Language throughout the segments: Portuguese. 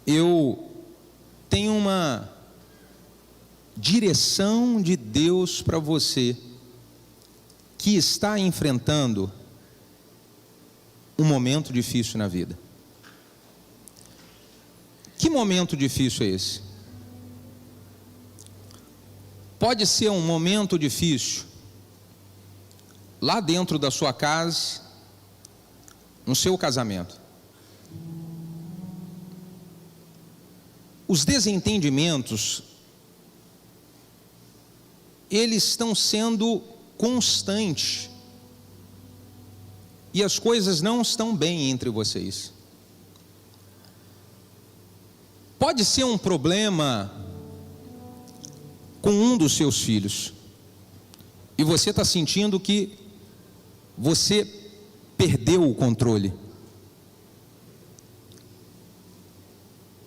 eu tenho uma direção de Deus para você que está enfrentando um momento difícil na vida. Que momento difícil é esse? Pode ser um momento difícil lá dentro da sua casa, no seu casamento. Os desentendimentos, eles estão sendo constantes e as coisas não estão bem entre vocês. Pode ser um problema com um dos seus filhos e você está sentindo que você perdeu o controle.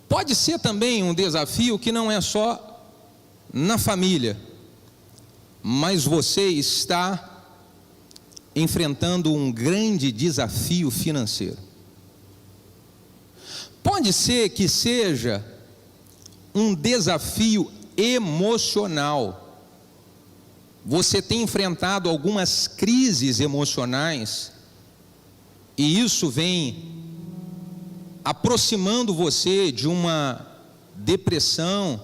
Pode ser também um desafio que não é só na família, mas você está enfrentando um grande desafio financeiro. Pode ser que seja um desafio emocional. Você tem enfrentado algumas crises emocionais e isso vem aproximando você de uma depressão.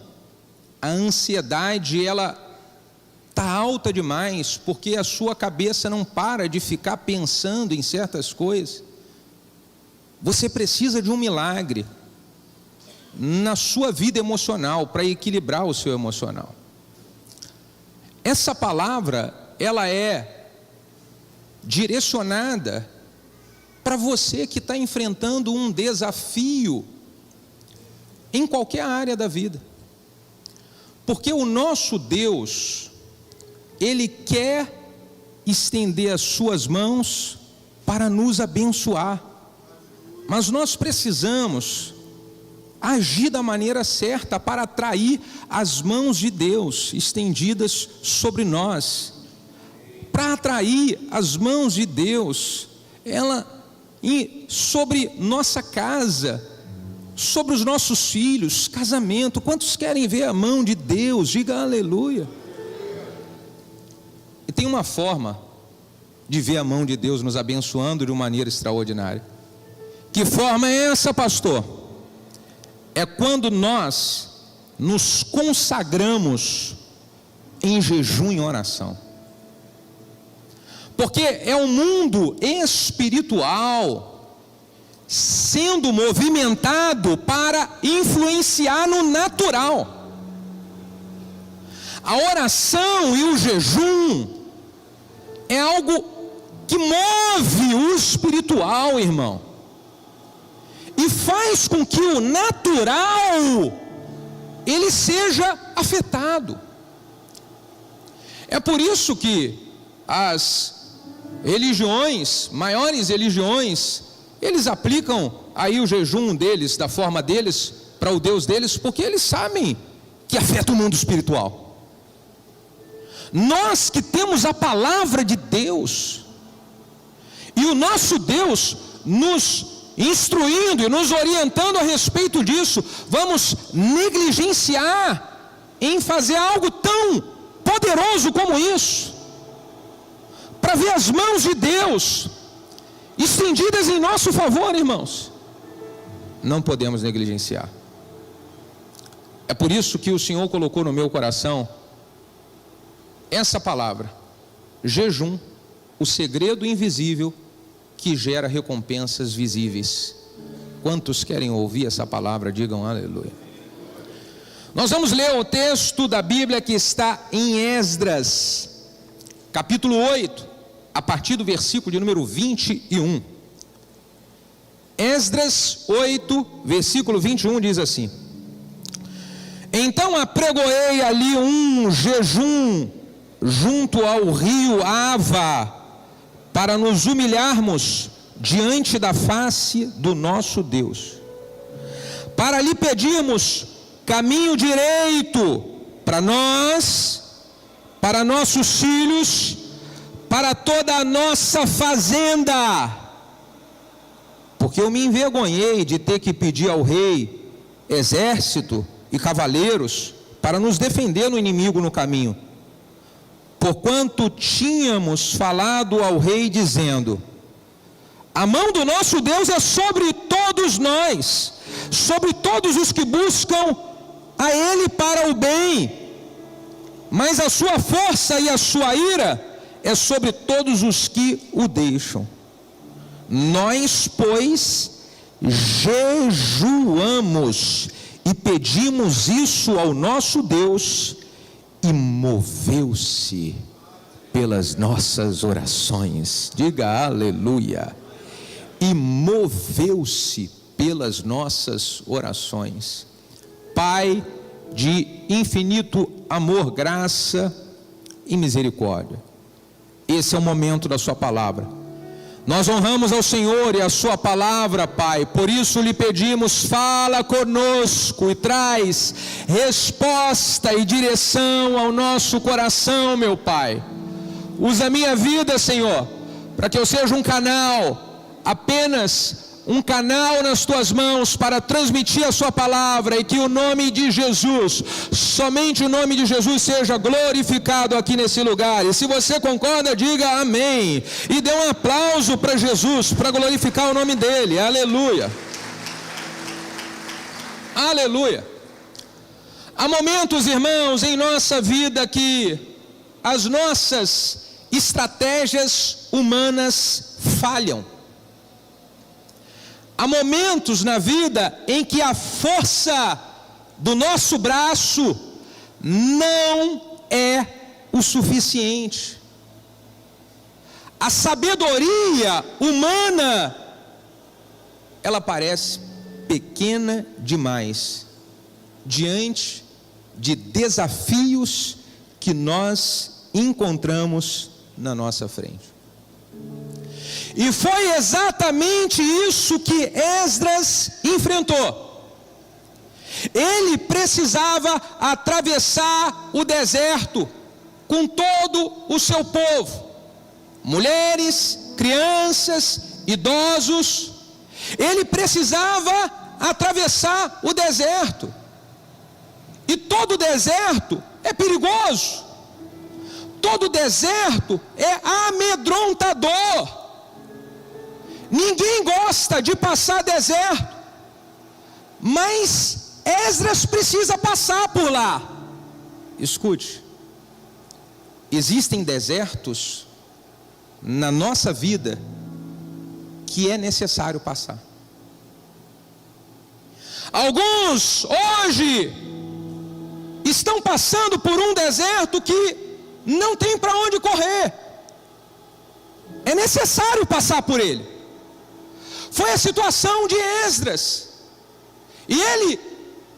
A ansiedade, ela está alta demais, porque a sua cabeça não para de ficar pensando em certas coisas. Você precisa de um milagre na sua vida emocional, para equilibrar o seu emocional. Essa palavra, ela é direcionada para você que está enfrentando um desafio em qualquer área da vida. Porque o nosso Deus, Ele quer estender as suas mãos para nos abençoar. Mas nós precisamos agir da maneira certa para atrair as mãos de Deus estendidas sobre nós. Para atrair as mãos de Deus, sobre nossa casa, sobre os nossos filhos, casamento. Quantos querem ver a mão de Deus? Diga aleluia. E tem uma forma de ver a mão de Deus nos abençoando de uma maneira extraordinária. Que forma é essa, pastor? É quando nós nos consagramos em jejum e oração. Porque é o mundo espiritual sendo movimentado para influenciar no natural. A oração e o jejum é algo que move o espiritual, irmão, e faz com que o natural ele seja afetado. É por isso que as religiões, maiores religiões, eles aplicam aí o jejum deles, da forma deles, para o Deus deles, porque eles sabem que afeta o mundo espiritual. Nós que temos a palavra de Deus, e o nosso Deus nos instruindo e nos orientando a respeito disso, vamos negligenciar em fazer algo tão poderoso como isso, para ver as mãos de Deus estendidas em nosso favor, irmãos? Não podemos negligenciar. É por isso que o Senhor colocou no meu coração essa palavra: jejum, o segredo invisível que gera recompensas visíveis. Quantos querem ouvir essa palavra? Digam aleluia. Nós vamos ler o texto da Bíblia que está em Esdras, capítulo 8, a partir do versículo de número 21. Esdras 8, versículo 21 diz assim: Então apregoei ali um jejum junto ao rio Ava, para nos humilharmos diante da face do nosso Deus, para lhe pedirmos caminho direito para nós, para nossos filhos, para toda a nossa fazenda, porque eu me envergonhei de ter que pedir ao rei exército e cavaleiros para nos defender do inimigo no caminho. Porquanto tínhamos falado ao rei dizendo: a mão do nosso Deus é sobre todos nós, sobre todos os que buscam a Ele para o bem, mas a sua força e a sua ira é sobre todos os que o deixam. Nós, pois, jejuamos e pedimos isso ao nosso Deus, e moveu-se pelas nossas orações. Diga aleluia. E moveu-se pelas nossas orações. Pai de infinito amor, graça e misericórdia, esse é o momento da sua palavra. Nós honramos ao Senhor e a sua palavra, Pai. Por isso lhe pedimos: fala conosco e traz resposta e direção ao nosso coração, meu Pai. Usa a minha vida, Senhor, para que eu seja um canal, apenas um canal nas tuas mãos para transmitir a sua palavra, e que o nome de Jesus, somente o nome de Jesus, seja glorificado aqui nesse lugar. E se você concorda, diga amém, e dê um aplauso para Jesus, para glorificar o nome dele. Aleluia, aleluia. Há momentos, irmãos, em nossa vida que as nossas estratégias humanas falham. Há momentos na vida em que a força do nosso braço não é o suficiente. A sabedoria humana, ela parece pequena demais diante de desafios que nós encontramos na nossa frente. E foi exatamente isso que Esdras enfrentou. Ele precisava atravessar o deserto com todo o seu povo, mulheres, crianças, idosos. Ele precisava atravessar o deserto, e todo deserto é perigoso, todo deserto é amedrontador. Ninguém gosta de passar deserto, mas Esdras precisa passar por lá. Escute, existem desertos na nossa vida que é necessário passar. Alguns hoje estão passando por um deserto que não tem para onde correr. É necessário passar por ele. Foi a situação de Esdras. E ele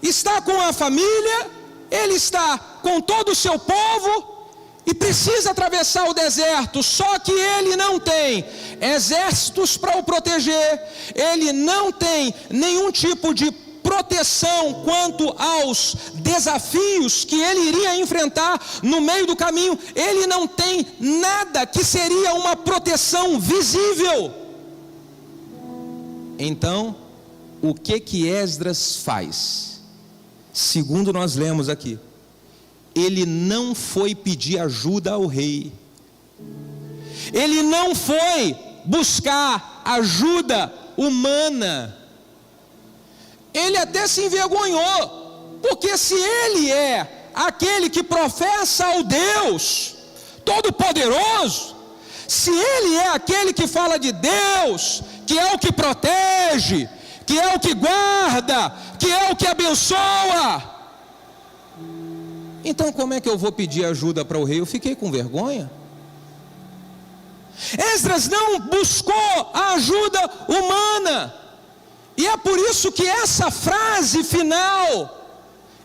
está com a família, ele está com todo o seu povo e precisa atravessar o deserto. Só que ele não tem exércitos para o proteger, ele não tem nenhum tipo de proteção quanto aos desafios que ele iria enfrentar no meio do caminho. Ele não tem nada que seria uma proteção visível. Então, o que Esdras faz? Segundo nós lemos aqui, ele não foi pedir ajuda ao rei, ele não foi buscar ajuda humana, ele até se envergonhou, porque se ele é aquele que professa ao Deus Todo-Poderoso, se ele é aquele que fala de Deus, que é o que protege, que é o que guarda, que é o que abençoa, então como é que eu vou pedir ajuda para o rei? Eu fiquei com vergonha. Esdras não buscou a ajuda humana, e é por isso que essa frase final,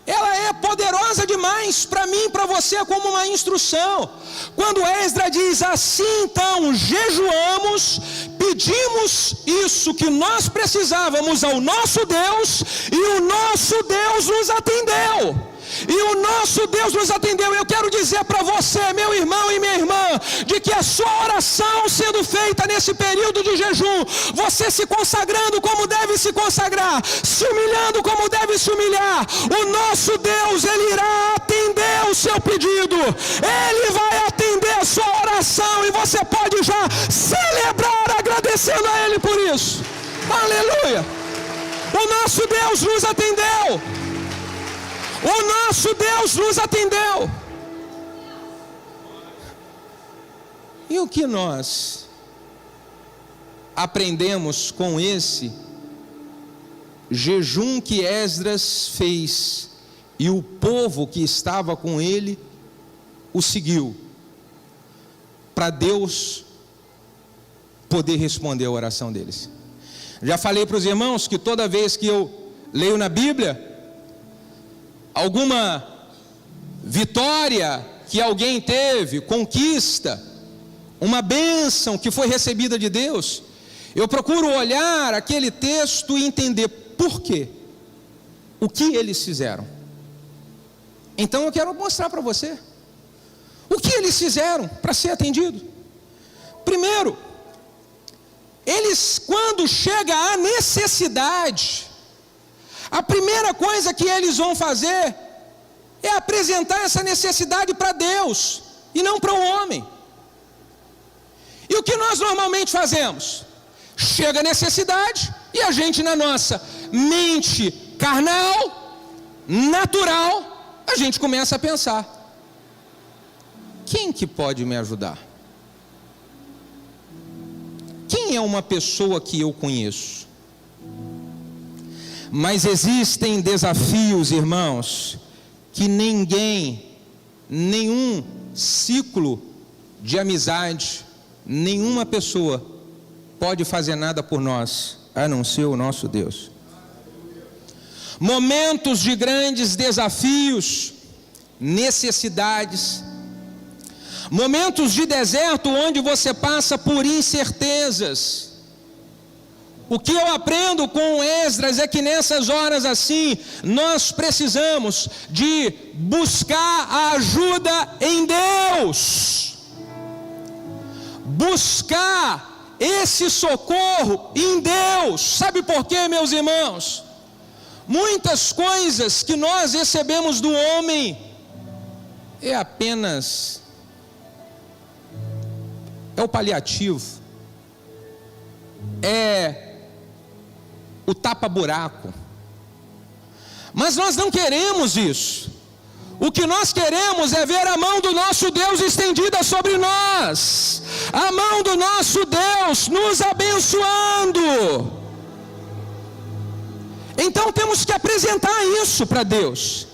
ela é poderosa demais para mim e para você como uma instrução. Quando Esdras diz assim, então jejuamos, pedimos isso que nós precisávamos ao nosso Deus, e o nosso Deus nos atendeu. e o nosso Deus nos atendeu. Eu quero dizer para você, meu irmão e minha irmã, de que a sua oração sendo feita nesse período de jejum, você se consagrando como deve se consagrar, se humilhando como deve se humilhar, o nosso Deus, Ele irá atender o seu pedido, Ele vai atender a sua oração, e você pode já celebrar agradecendo a Ele por isso. Aleluia! O nosso Deus nos atendeu. O nosso Deus nos atendeu. E o que nós aprendemos com esse jejum que Esdras fez e o povo que estava com ele o seguiu, para Deus poder responder a oração deles? Já falei para os irmãos que toda vez que eu leio na Bíblia alguma vitória que alguém teve, conquista, uma bênção que foi recebida de Deus, eu procuro olhar aquele texto e entender por quê, o que eles fizeram. Então eu quero mostrar para você o que eles fizeram para ser atendido. Primeiro, eles, quando chega a necessidade, a primeira coisa que eles vão fazer é apresentar essa necessidade para Deus e não para o homem. E o que nós normalmente fazemos? Chega a necessidade e a gente, na nossa mente carnal, natural, a gente começa a pensar: quem que pode me ajudar? Quem é uma pessoa que eu conheço? Mas existem desafios, irmãos, que ninguém, nenhum ciclo de amizade, nenhuma pessoa pode fazer nada por nós, a não ser o nosso Deus. Momentos de grandes desafios, necessidades, momentos de deserto onde você passa por incertezas. O que eu aprendo com Esdras é que nessas horas assim, nós precisamos de buscar a ajuda em Deus. Buscar esse socorro em Deus. Sabe por quê, meus irmãos? Muitas coisas que nós recebemos do homem é apenas o paliativo, é o tapa-buraco. Mas nós não queremos isso. O que nós queremos é ver a mão do nosso Deus estendida sobre nós, a mão do nosso Deus nos abençoando. Então temos que apresentar isso para Deus,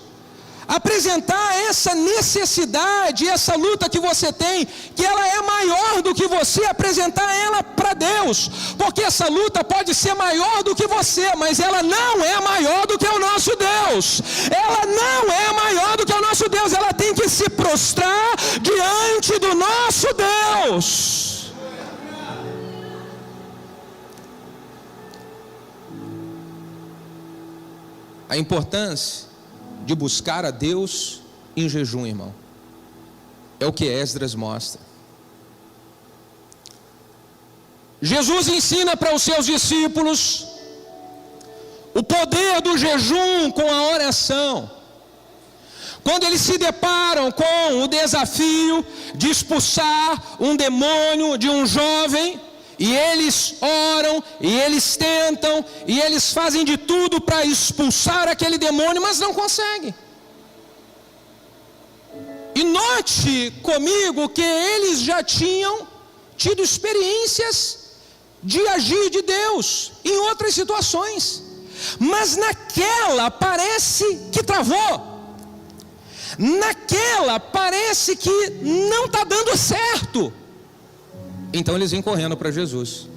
apresentar essa necessidade, essa luta que você tem, que ela é maior do que você, apresentar ela para Deus, porque essa luta pode ser maior do que você, mas ela não é maior do que o nosso Deus, ela não é maior do que o nosso Deus, ela tem que se prostrar diante do nosso Deus. A importância de buscar a Deus em jejum, irmão, é o que Esdras mostra. Jesus ensina para os seus discípulos o poder do jejum com a oração. Quando eles se deparam com o desafio de expulsar um demônio de um jovem, e eles oram, e eles tentam, e eles fazem de tudo para expulsar aquele demônio, mas não conseguem. E note comigo que eles já tinham tido experiências de agir de Deus em outras situações, mas naquela parece que travou, naquela parece que não está dando certo. Então eles vêm correndo para Jesus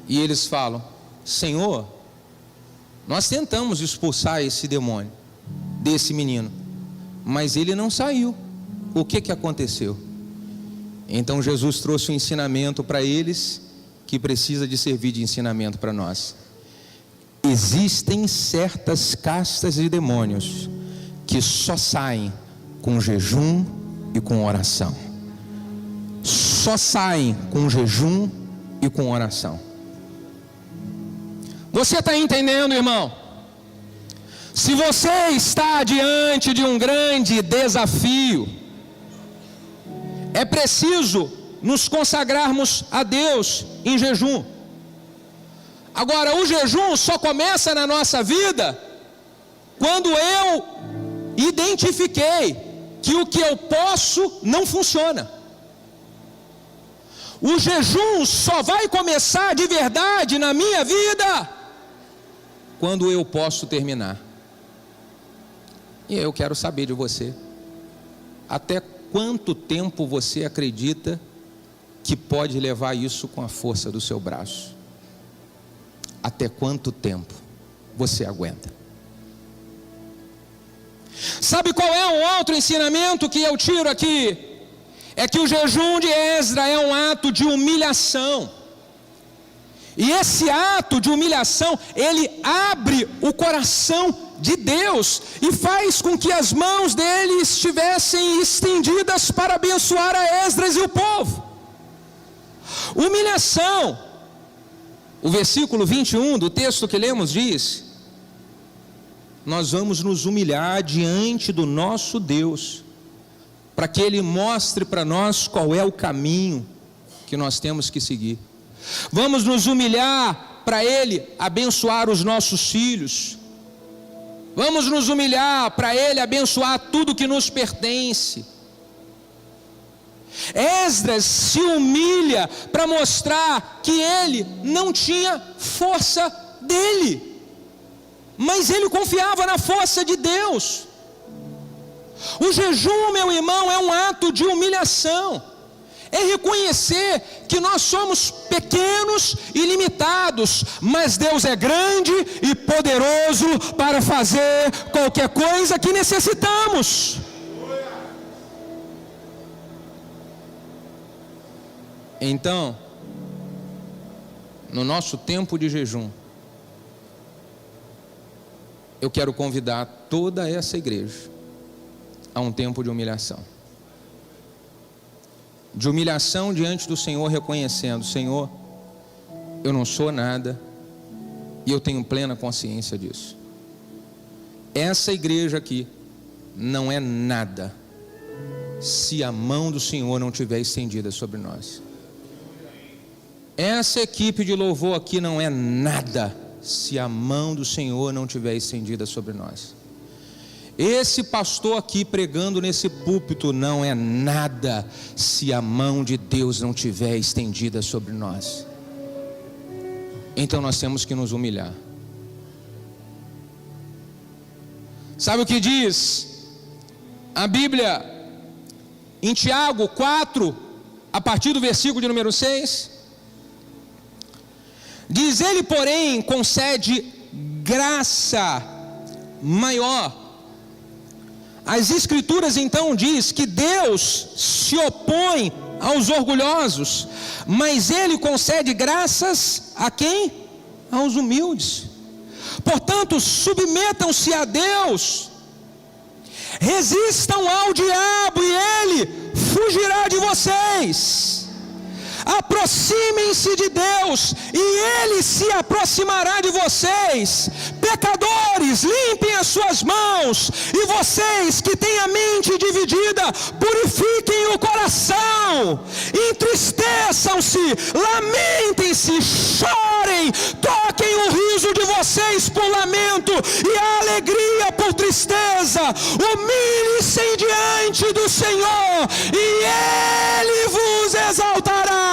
e eles falam: Senhor, nós tentamos expulsar esse demônio desse menino, mas ele não saiu. O que aconteceu? Então Jesus trouxe um ensinamento para eles que precisa de servir de ensinamento para nós. Existem certas castas de demônios que só saem com jejum e com oração. Só saem com jejum e com oração. Você está entendendo, irmão? Se você está diante de um grande desafio, é preciso nos consagrarmos a Deus em jejum. Agora, o jejum só começa na nossa vida quando eu identifiquei que o que eu posso não funciona. O jejum só vai começar de verdade na minha vida quando eu posso terminar. E eu quero saber de você, até quanto tempo você acredita que pode levar isso com a força do seu braço? Até quanto tempo você aguenta? Sabe qual é um outro ensinamento que eu tiro aqui? É que o jejum de Esdras é um ato de humilhação. E esse ato de humilhação, ele abre o coração de Deus e faz com que as mãos dele estivessem estendidas para abençoar a Esdras e o povo. Humilhação. O versículo 21 do texto que lemos diz: nós vamos nos humilhar diante do nosso Deus, para que Ele mostre para nós qual é o caminho que nós temos que seguir. Vamos nos humilhar para Ele abençoar os nossos filhos. Vamos nos humilhar para Ele abençoar tudo que nos pertence. Esdras se humilha para mostrar que ele não tinha força dele, mas ele confiava na força de Deus. O jejum, meu irmão, é um ato de humilhação. É reconhecer que nós somos pequenos e limitados, mas Deus é grande e poderoso para fazer qualquer coisa que necessitamos. Então, no nosso tempo de jejum, eu quero convidar toda essa igreja a um tempo de humilhação. De humilhação diante do Senhor, reconhecendo: Senhor, eu não sou nada, e eu tenho plena consciência disso. Essa igreja aqui não é nada se a mão do Senhor não estiver estendida sobre nós. Essa equipe de louvor aqui não é nada se a mão do Senhor não estiver estendida sobre nós. Esse pastor aqui pregando nesse púlpito não é nada se a mão de Deus não estiver estendida sobre nós. Então nós temos que nos humilhar. Sabe o que diz a Bíblia em Tiago 4, a partir do versículo de número 6? Diz: ele, porém, concede graça maior. As Escrituras então diz que Deus se opõe aos orgulhosos, mas Ele concede graças a quem? Aos humildes. Portanto, submetam-se a Deus, resistam ao diabo e ele fugirá de vocês. Aproximem-se de Deus e Ele se aproximará de vocês. Pecadores, limpem as suas mãos, e vocês que têm a mente dividida, purifiquem o coração. Entristeçam-se, lamentem-se, chorem, toquem o riso de vocês por lamento e a alegria por tristeza. Humilhem-se diante do Senhor e Ele vos exaltará.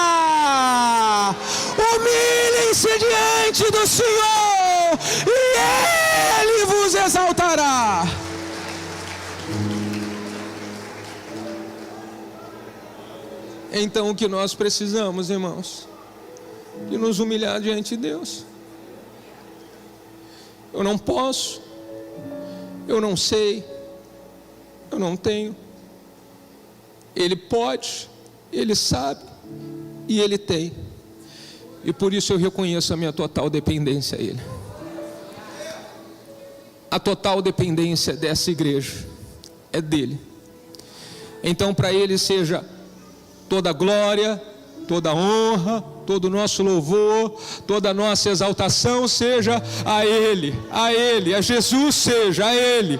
Humilhem-se diante do Senhor e Ele vos exaltará. Então o que nós precisamos, irmãos, de nos humilhar diante de Deus. Eu não posso, eu não sei, eu não tenho. Ele pode, Ele sabe e Ele tem. E por isso eu reconheço a minha total dependência a Ele. A total dependência dessa igreja. é dele. Então para ele seja toda a glória, toda a honra, todo o nosso louvor, toda a nossa exaltação seja a Ele, a Jesus seja a Ele,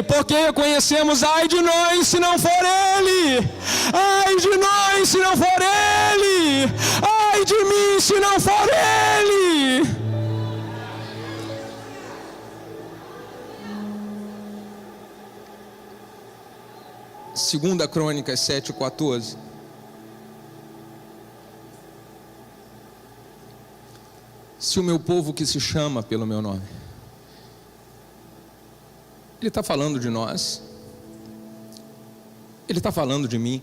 porque conhecemos, ai de nós se não for Ele, ai de nós se não for Ele, ai de mim se não for Ele. Segunda Crônicas 7:14. Se o meu povo que se chama pelo meu nome. Ele está falando de nós. Ele está falando de mim.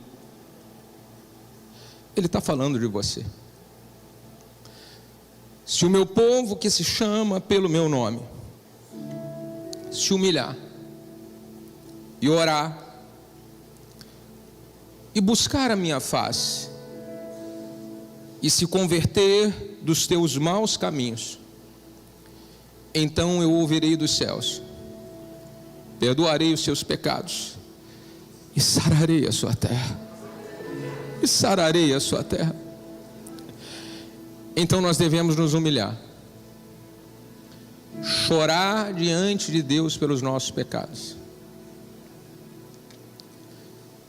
Ele está falando de você. Se o meu povo que se chama pelo meu nome se humilhar e orar e buscar a minha face e se converter dos teus maus caminhos, então eu ouvirei dos céus, perdoarei os seus pecados e sararei a sua terra. E sararei a sua terra. Então nós devemos nos humilhar, chorar diante de Deus pelos nossos pecados.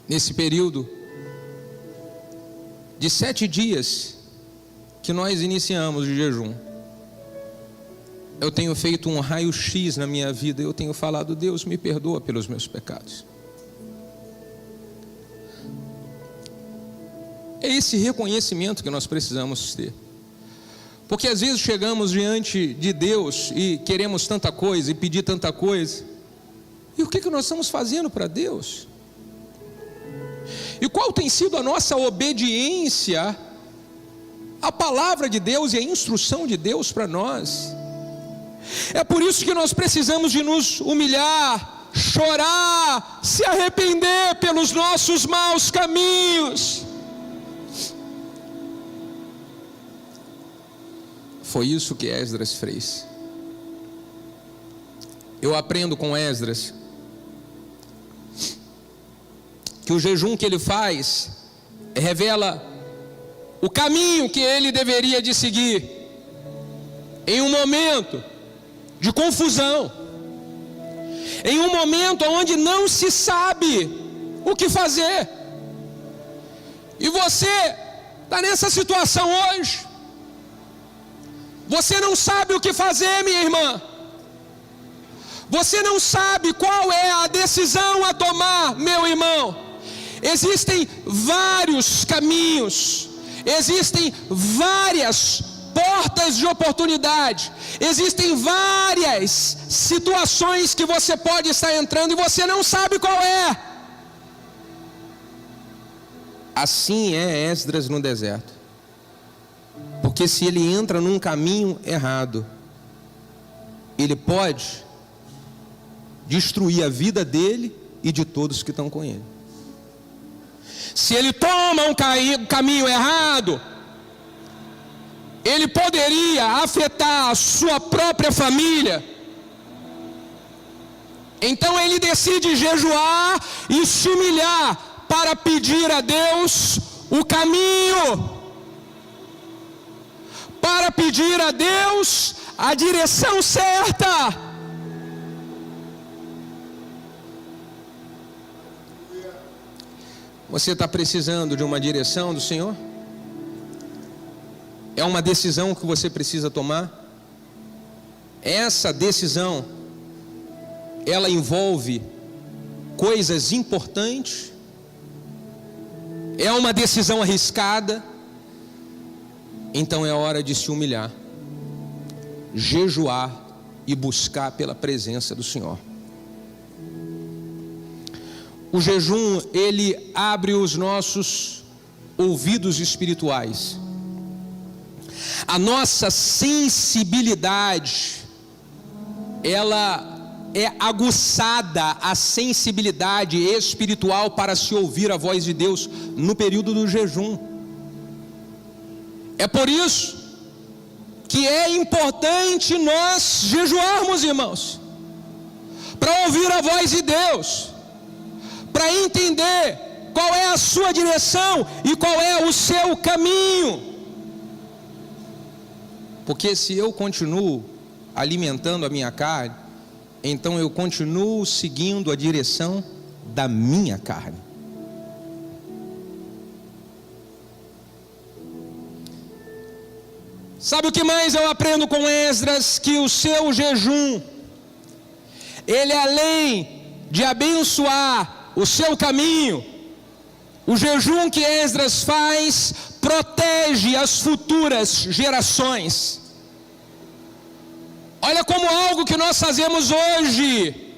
Nesse período de 7 dias que nós iniciamos de jejum, eu tenho feito um raio-x na minha vida. Eu tenho falado: Deus, me perdoa pelos meus pecados. É esse reconhecimento que nós precisamos ter, porque às vezes chegamos diante de Deus e queremos tanta coisa e pedir tanta coisa, e o que nós estamos fazendo para Deus? E qual tem sido a nossa obediência à palavra de Deus e à instrução de Deus para nós? É por isso que nós precisamos de nos humilhar, chorar, se arrepender pelos nossos maus caminhos. Foi isso que Esdras fez. Eu aprendo com Esdras que o jejum que ele faz revela o caminho que ele deveria de seguir em um momento de confusão, em um momento onde não se sabe o que fazer. E você está nessa situação hoje. Você não sabe o que fazer, minha irmã. Você não sabe qual é a decisão a tomar, meu irmão. Existem vários caminhos, existem várias portas de oportunidade, existem várias situações que você pode estar entrando e você não sabe qual é. Assim é Esdras no deserto, porque se ele entra num caminho errado, ele pode destruir a vida dele e de todos que estão com ele. Se ele toma um caminho errado, ele poderia afetar a sua própria família. Então ele decide jejuar e se humilhar para pedir a Deus o caminho, para pedir a Deus a direção certa. Você está precisando de uma direção do Senhor? É uma decisão que você precisa tomar? Essa decisão, ela envolve coisas importantes? É uma decisão arriscada? Então é hora de se humilhar, jejuar e buscar pela presença do Senhor. O jejum, ele abre os nossos ouvidos espirituais. A nossa sensibilidade, ela é aguçada, a sensibilidade espiritual para se ouvir a voz de Deus no período do jejum. É por isso que é importante nós jejuarmos, irmãos, para ouvir a voz de Deus. para entender qual é a sua direção e qual é o seu caminho. Porque se eu continuo alimentando a minha carne, então eu continuo seguindo a direção da minha carne. Sabe o que mais eu aprendo com Esdras? Que o seu jejum, ele além de abençoar o seu caminho, o jejum que Esdras faz protege as futuras gerações. Olha como algo que nós fazemos hoje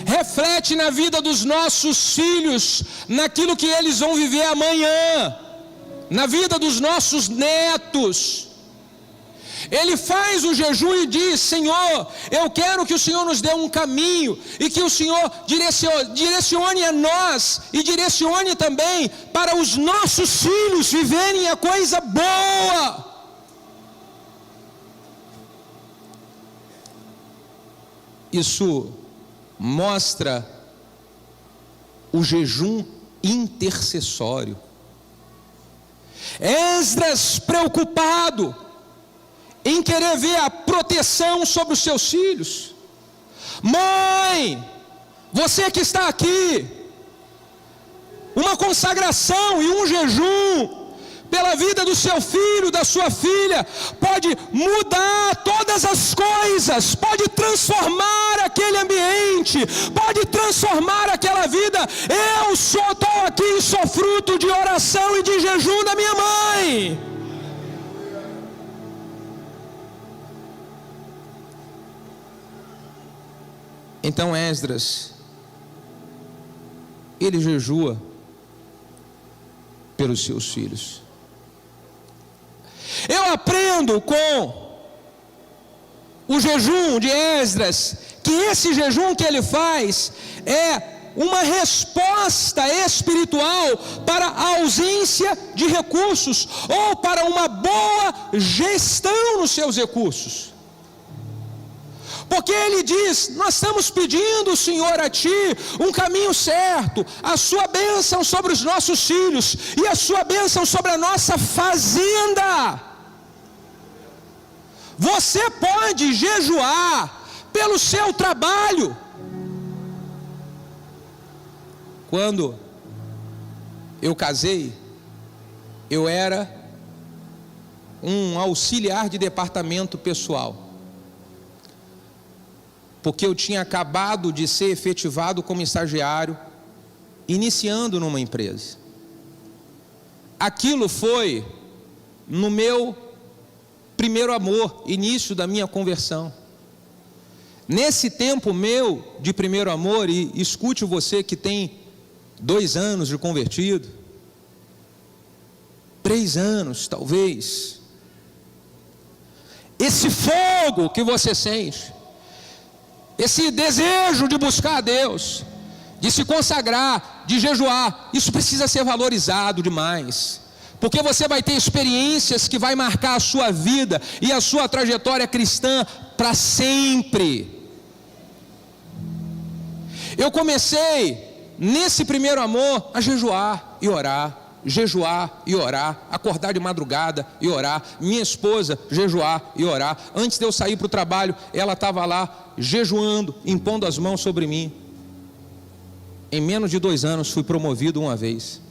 reflete na vida dos nossos filhos, naquilo que eles vão viver amanhã, na vida dos nossos netos. Ele faz o jejum e diz: Senhor, eu quero que o Senhor nos dê um caminho, e que o Senhor direcione a nós, e direcione também para os nossos filhos viverem a coisa boa. Isso mostra o jejum intercessório. Esdras preocupado em querer ver a proteção sobre os seus filhos. Mãe, você que está aqui, uma consagração e um jejum pela vida do seu filho, da sua filha, pode mudar todas as coisas, pode transformar aquele ambiente, pode transformar aquela vida. Eu estou aqui e sou fruto de oração e de jejum da minha mãe. Então Esdras, ele jejua pelos seus filhos. Eu aprendo com o jejum de Esdras, que esse jejum que ele faz é uma resposta espiritual para a ausência de recursos, ou para uma boa gestão nos seus recursos. Porque ele diz: nós estamos pedindo, Senhor, a Ti um caminho certo, a Sua bênção sobre os nossos filhos, e a Sua bênção sobre a nossa fazenda. Você pode jejuar pelo seu trabalho. Quando eu casei, eu era um auxiliar de departamento pessoal, porque eu tinha acabado de ser efetivado como estagiário, iniciando numa empresa. Aquilo foi no meu primeiro amor, início da minha conversão. Nesse tempo meu de primeiro amor, e escute você que tem 2 anos de convertido, 3 anos talvez, esse fogo que você sente, esse desejo de buscar a Deus, de se consagrar, de jejuar, isso precisa ser valorizado demais, porque você vai ter experiências que vai marcar a sua vida e a sua trajetória cristã para sempre. Eu comecei nesse primeiro amor a jejuar e orar, acordar de madrugada e orar. Minha esposa jejuar e orar. Antes de eu sair para o trabalho, ela estava lá jejuando, impondo as mãos sobre mim. Em menos de 2 anos fui promovido uma vez.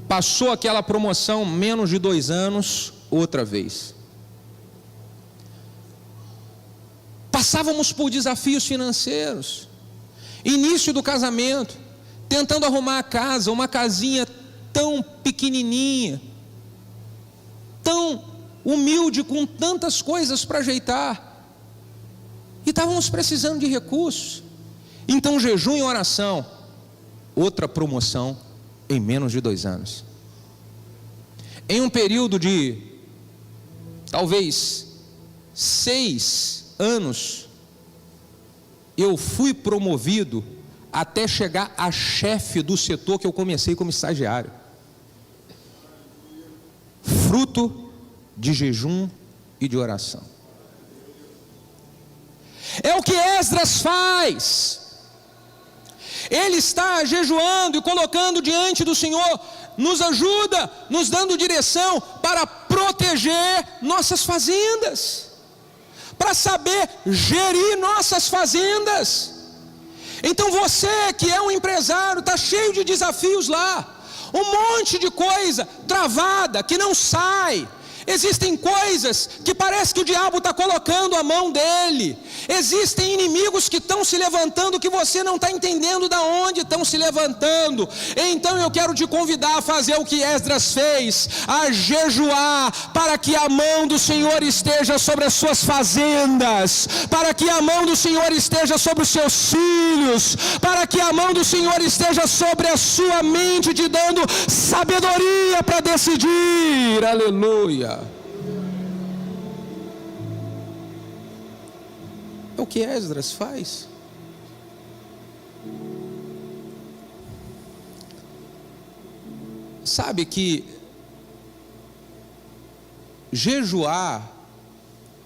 Passou aquela promoção, menos de 2 anos, outra vez. Passávamos por desafios financeiros. Início do casamento, tentando arrumar a casa, uma casinha tão pequenininha, tão humilde, com tantas coisas para ajeitar, e estávamos precisando de recursos. Então jejum e oração, outra promoção em menos de 2 anos. Em um período de talvez 6 anos, eu fui promovido até chegar a chefe do setor que eu comecei como estagiário. Fruto de jejum e de oração. É o que Esdras faz. Ele está jejuando e colocando diante do Senhor, nos ajuda, nos dando direção para proteger nossas fazendas, para saber gerir nossas fazendas. Então você que é um empresário, está cheio de desafios lá, um monte de coisa travada, que não sai. Existem coisas que parece que o diabo está colocando a mão dele. Existem inimigos que estão se levantando, que você não está entendendo de onde estão se levantando. Então eu quero te convidar a fazer o que Esdras fez, a jejuar, para que a mão do Senhor esteja sobre as suas fazendas, para que a mão do Senhor esteja sobre os seus filhos, para que a mão do Senhor esteja sobre a sua mente, te dando sabedoria para decidir. Aleluia. É o que Esdras faz. Sabe que jejuar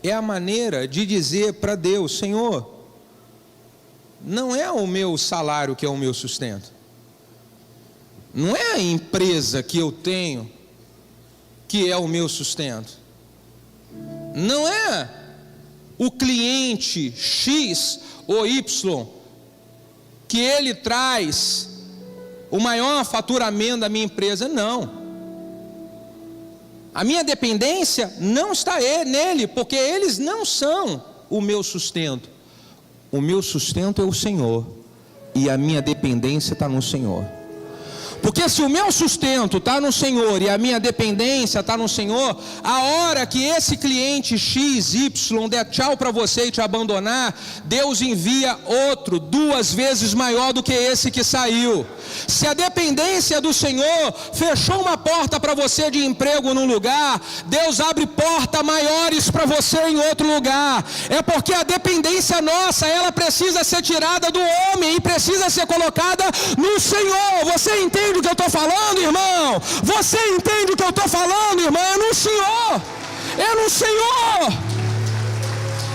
é a maneira de dizer para Deus: Senhor, não é o meu salário que é o meu sustento, não é a empresa que eu tenho que é o meu sustento, não é o cliente X ou Y que ele traz o maior faturamento da minha empresa. Não, a minha dependência não está nele, porque eles não são o meu sustento. O meu sustento é o Senhor, e a minha dependência está no Senhor. Porque se o meu sustento está no Senhor e a minha dependência está no Senhor, a hora que esse cliente X, Y der tchau para você e te abandonar, Deus envia outro 2 vezes maior do que esse que saiu. Se a dependência do Senhor fechou uma porta para você de emprego num lugar, Deus abre portas maiores para você em outro lugar. É porque a dependência nossa, ela precisa ser tirada do homem e precisa ser colocada no Senhor. Você entende o que eu estou falando, irmão? Você entende o que eu estou falando, irmão? É no Senhor, é no Senhor,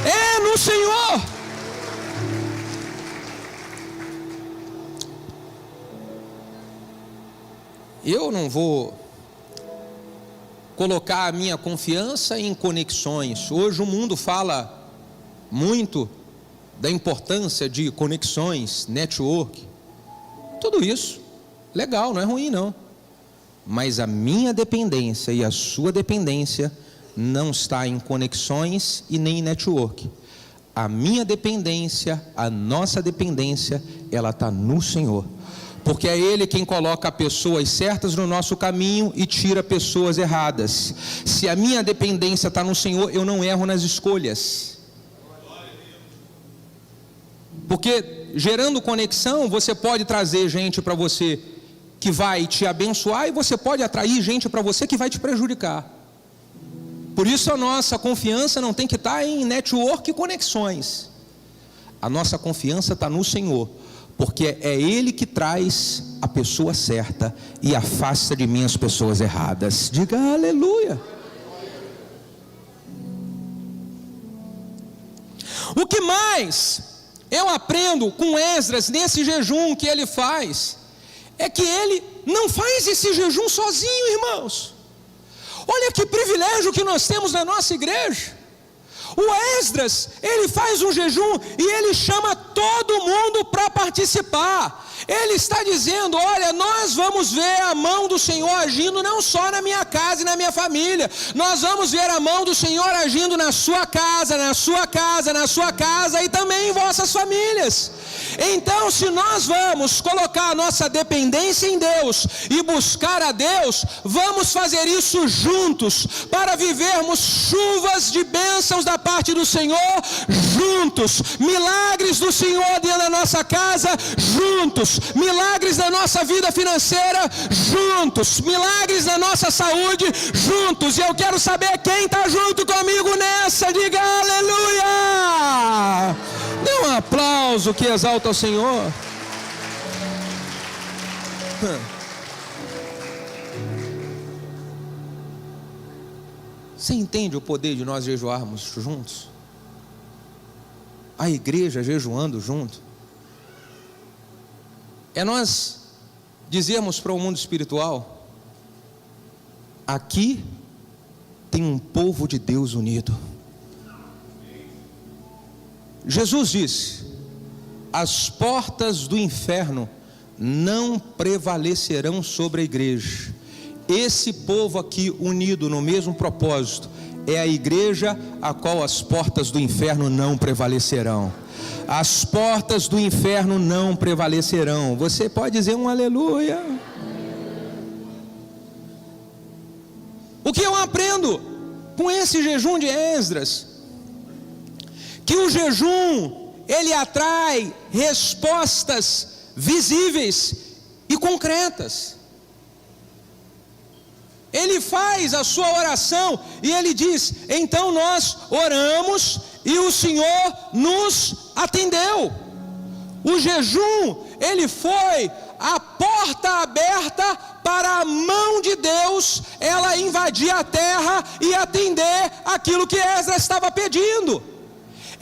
é no Senhor. Eu não vou colocar a minha confiança em conexões. Hoje o mundo fala muito da importância de conexões, network, tudo isso legal, não é ruim não, mas a minha dependência e a sua dependência não está em conexões e nem em network. A minha dependência, a nossa dependência, ela está no Senhor, porque é Ele quem coloca pessoas certas no nosso caminho e tira pessoas erradas. Se a minha dependência está no Senhor, eu não erro nas escolhas, porque gerando conexão, você pode trazer gente para você que vai te abençoar, e você pode atrair gente para você que vai te prejudicar. Por isso a nossa confiança não tem que estar em network e conexões. A nossa confiança está no Senhor, porque é Ele que traz a pessoa certa e afasta de mim as pessoas erradas. Diga aleluia. O que mais eu aprendo com Esdras nesse jejum que ele faz, é que ele não faz esse jejum sozinho, irmãos. Olha que privilégio que nós temos na nossa igreja. O Esdras, ele faz um jejum e ele chama todo mundo para participar. Ele está dizendo: olha, nós vamos ver a mão do Senhor agindo não só na minha casa e na minha família, nós vamos ver a mão do Senhor agindo na sua casa, na sua casa, na sua casa e também em vossas famílias. Então, se nós vamos colocar a nossa dependência em Deus e buscar a Deus, vamos fazer isso juntos, para vivermos chuvas de bênçãos da parte do Senhor juntos, milagres do Senhor dentro da nossa casa juntos, milagres na nossa vida financeira juntos, milagres na nossa saúde juntos. E eu quero saber quem está junto comigo nessa. Diga aleluia. Dê um aplauso que exalta o Senhor. Você entende o poder de nós jejuarmos juntos? A igreja jejuando junto. é nós dizermos para o mundo espiritual: aqui tem um povo de Deus unido. Jesus disse: as portas do inferno não prevalecerão sobre a igreja. Esse povo aqui unido no mesmo propósito é a igreja a qual as portas do inferno não prevalecerão. As portas do inferno não prevalecerão. Você pode dizer um aleluia? O que eu aprendo com esse jejum de Esdras? Que o jejum, ele atrai respostas visíveis e concretas. Ele faz a sua oração e ele diz: então nós oramos e o Senhor nos atendeu. O jejum, ele foi a porta aberta para a mão de Deus, ela invadir a terra e atender aquilo que Esdras estava pedindo.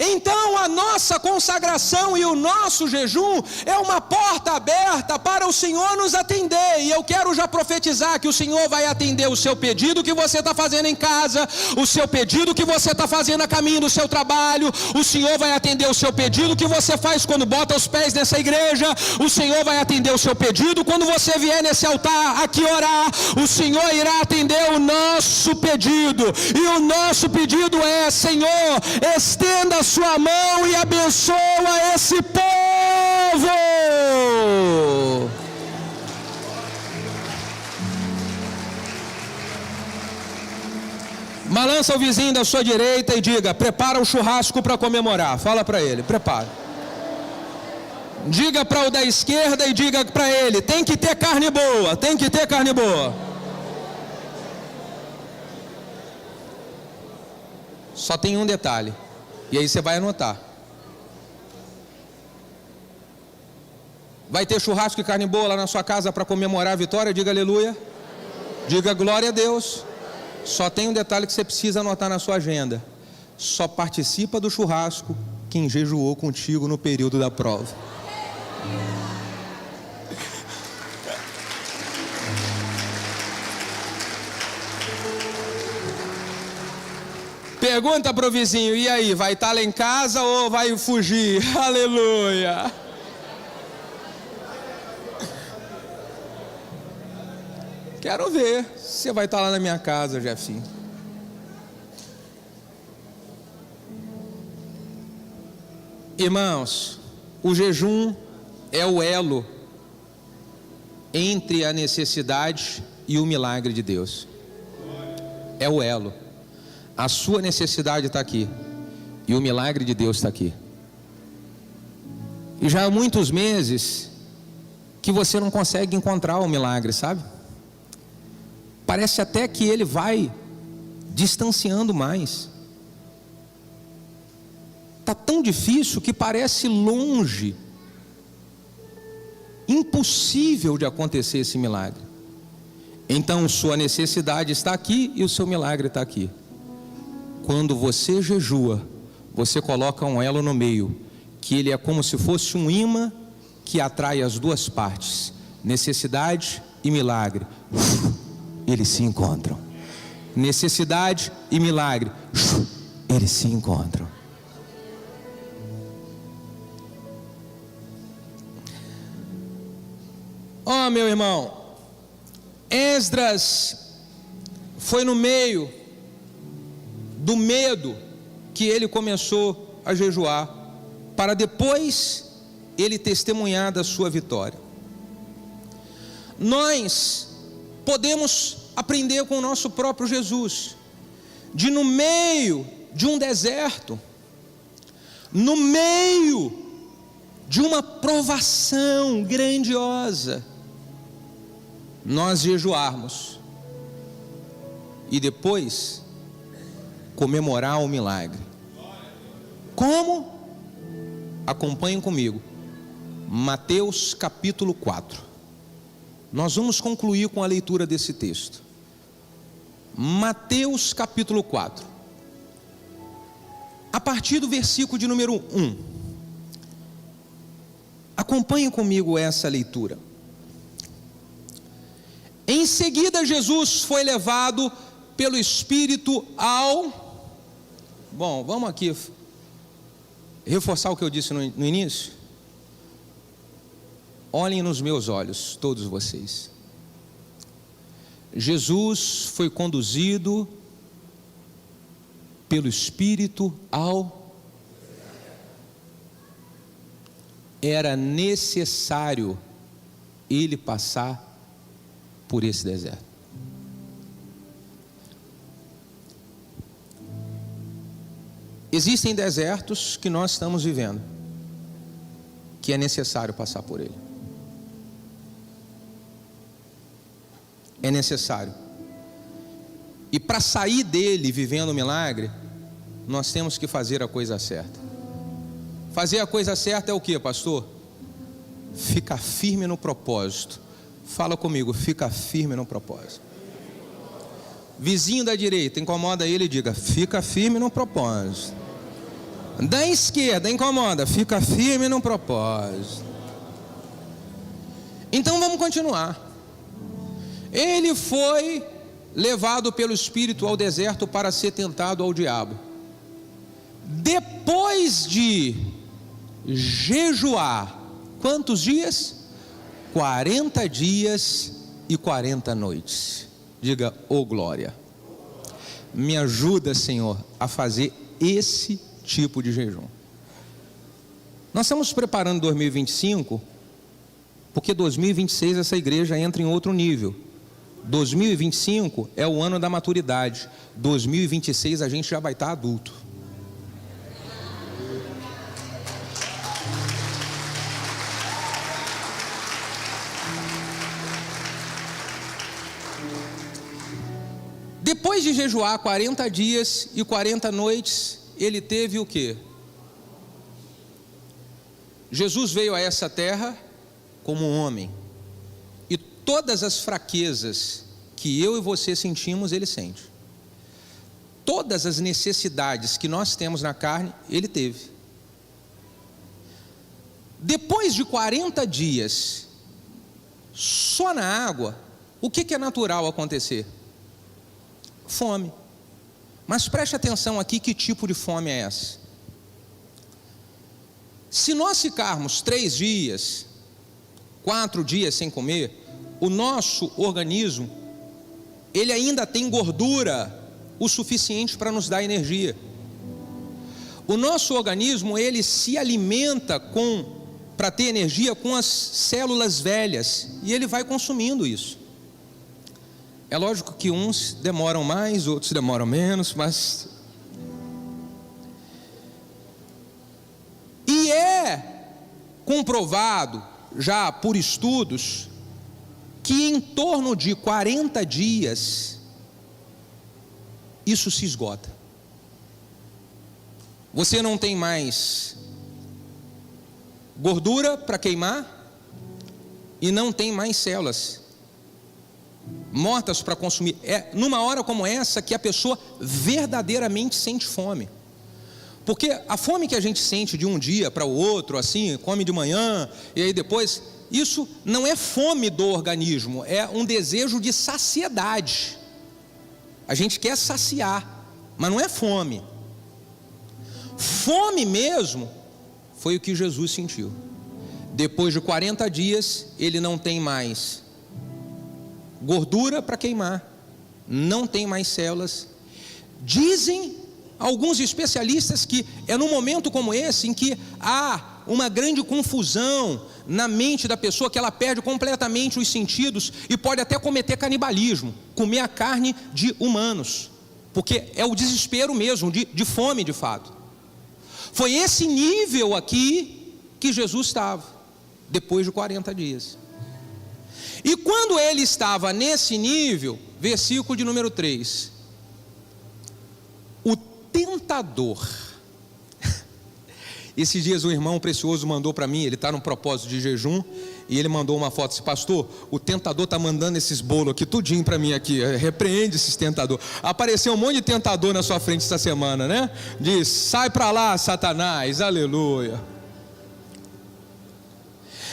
Então a nossa consagração e o nosso jejum é uma porta aberta para o Senhor nos atender. E eu quero já profetizar que o Senhor vai atender o seu pedido que você está fazendo em casa, o seu pedido que você está fazendo a caminho do seu trabalho. O Senhor vai atender o seu pedido que você faz quando bota os pés nessa igreja. O Senhor vai atender o seu pedido quando você vier nesse altar aqui orar. O Senhor irá atender o nosso pedido. E o nosso pedido é: Senhor, estenda a sua mão e abençoa esse povo. Balança o vizinho da sua direita e diga: prepara o churrasco para comemorar. Fala para ele: prepara. Diga para o da esquerda e diga para ele: tem que ter carne boa, tem que ter carne boa. Só tem um detalhe, e aí você vai anotar. Vai ter churrasco e carne boa lá na sua casa para comemorar a vitória? Diga aleluia. Diga glória a Deus. Só tem um detalhe que você precisa anotar na sua agenda: só participa do churrasco quem jejuou contigo no período da prova. Pergunta para o vizinho: e aí, vai estar lá em casa ou vai fugir? Aleluia. Quero ver se você vai estar lá na minha casa, Jefinho. Irmãos, o jejum é o elo entre a necessidade e o milagre de Deus. É o elo. A sua necessidade está aqui e o milagre de Deus está aqui. E já há muitos meses que você não consegue encontrar o milagre, sabe? Parece até que ele vai distanciando mais. Está tão difícil que parece longe, impossível de acontecer esse milagre. Então sua necessidade está aqui e o seu milagre está aqui. Quando você jejua, você coloca um elo no meio, que ele é como se fosse um imã que atrai as duas partes, necessidade e milagre. Eles se encontram. Necessidade e milagre, eles se encontram. Oh, meu irmão, Esdras foi no meio do medo que ele começou a jejuar, para depois ele testemunhar da sua vitória. Nós podemos aprender com o nosso próprio Jesus, de no meio de um deserto, no meio de uma provação grandiosa, nós jejuarmos e depois comemorar o milagre. Como? Acompanhem comigo, Mateus capítulo 4. Nós vamos concluir com a leitura desse texto. Mateus capítulo 4, a partir do versículo de número 1. Acompanhe comigo essa leitura. Em seguida, Jesus foi levado pelo Espírito ao... Bom, vamos aqui reforçar o que eu disse no início. Olhem nos meus olhos, todos vocês. Jesus foi conduzido pelo Espírito ao... Era necessário ele passar por esse deserto. Existem desertos que nós estamos vivendo, que é necessário passar por ele. É necessário. E para sair dele vivendo o milagre, nós temos que fazer a coisa certa. Fazer a coisa certa é o que, pastor? Ficar firme no propósito. Fala comigo, fica firme no propósito. Vizinho da direita, incomoda ele e diga, fica firme no propósito. Da esquerda, incomoda, fica firme no propósito. Então vamos continuar. Ele foi levado pelo Espírito ao deserto para ser tentado ao diabo. Depois de jejuar, quantos dias? 40 dias e 40 noites. Diga, ô glória. Me ajuda, Senhor, a fazer esse tipo de jejum. Nós estamos preparando 2025, porque 2026 essa igreja entra em outro nível. 2025 é o ano da maturidade. 2026 a gente já vai estar adulto. Depois de jejuar 40 dias e 40 noites, ele teve o quê? Jesus veio a essa terra como um homem. E todas as fraquezas que eu e você sentimos, ele sente. Todas as necessidades que nós temos na carne, ele teve. Depois de 40 dias, só na água, o que é natural acontecer? Fome. Mas preste atenção aqui, que tipo de fome é essa? Se nós ficarmos 3 dias, 4 dias sem comer, o nosso organismo, ele ainda tem gordura o suficiente para nos dar energia. O nosso organismo, ele se alimenta para ter energia com as células velhas, e ele vai consumindo isso. É lógico que uns demoram mais, outros demoram menos, mas... E é comprovado, já por estudos, que em torno de 40 dias, isso se esgota. Você não tem mais gordura para queimar, e não tem mais células mortas para consumir. É numa hora como essa que a pessoa verdadeiramente sente fome. Porque a fome que a gente sente de um dia para o outro, assim, come de manhã e aí depois, isso não é fome do organismo, é um desejo de saciedade. A gente quer saciar, mas não é fome. Fome mesmo foi o que Jesus sentiu. Depois de 40 dias, ele não tem mais gordura para queimar, não tem mais células. Dizem alguns especialistas que é num momento como esse em que há uma grande confusão na mente da pessoa, que ela perde completamente os sentidos e pode até cometer canibalismo, comer a carne de humanos, porque é o desespero mesmo, de fome de fato. Foi esse nível aqui que Jesus estava, depois de 40 dias. E quando ele estava nesse nível, versículo de número 3, o tentador, esses dias um irmão precioso mandou para mim, ele está num propósito de jejum, e ele mandou uma foto, disse, pastor, o tentador está mandando esses bolos aqui, tudinho para mim aqui, repreende esses tentadores. Apareceu um monte de tentador na sua frente essa semana, né? Diz, sai para lá, Satanás, aleluia.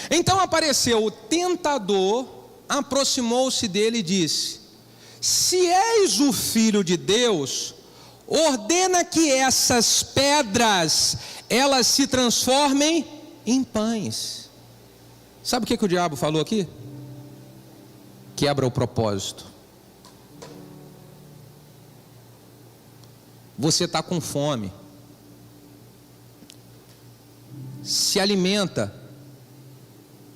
Então apareceu o tentador, aproximou-se dele e disse: se és o Filho de Deus, ordena que essas pedras, elas se transformem em pães. Sabe o que o diabo falou aqui? Quebra o propósito. Você está com fome, se alimenta,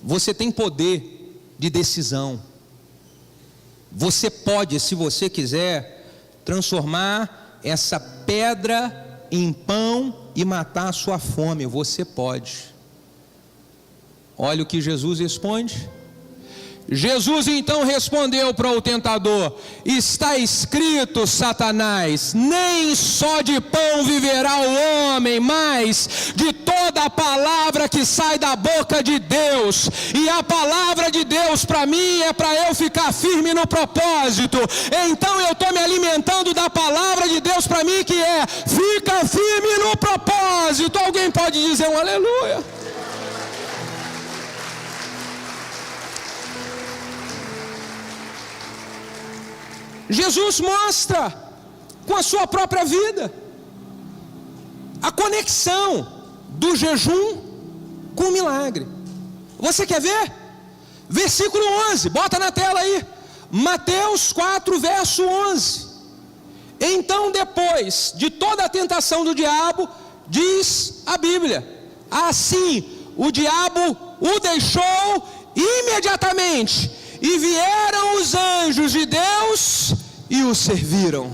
você tem poder de decisão, você pode, se você quiser, transformar essa pedra em pão e matar a sua fome, você pode. Olha o que Jesus responde. Jesus então respondeu para o tentador: está escrito, Satanás, nem só de pão viverá o homem, mas de toda a palavra que sai da boca de Deus. E a palavra de Deus para mim é para eu ficar firme no propósito. Então eu estou me alimentando da palavra de Deus para mim, que é: fica firme no propósito. Alguém pode dizer um aleluia? Jesus mostra com a sua própria vida a conexão do jejum com o milagre. Você quer ver? Versículo 11, bota na tela aí. Mateus 4, verso 11. Então, depois de toda a tentação do diabo, diz a Bíblia: assim o diabo o deixou imediatamente, e vieram os anjos de Deus e o serviram.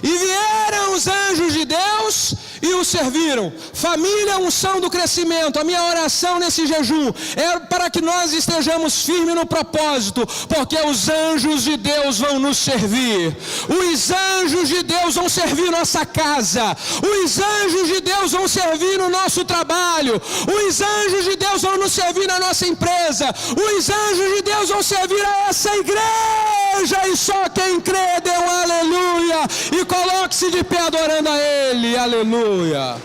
E vieram os anjos de Deus e o serviram. Família, unção do crescimento. A minha oração nesse jejum é para que nós estejamos firmes no propósito, porque os anjos de Deus vão nos servir. Os anjos de Deus vão servir nossa casa. Os anjos de Deus vão servir no nosso trabalho. Os anjos de Deus vão nos servir na nossa empresa. Os anjos de Deus vão servir a essa igreja. E só quem crê dê um aleluia e coloque-se de pé adorando a Ele, aleluia.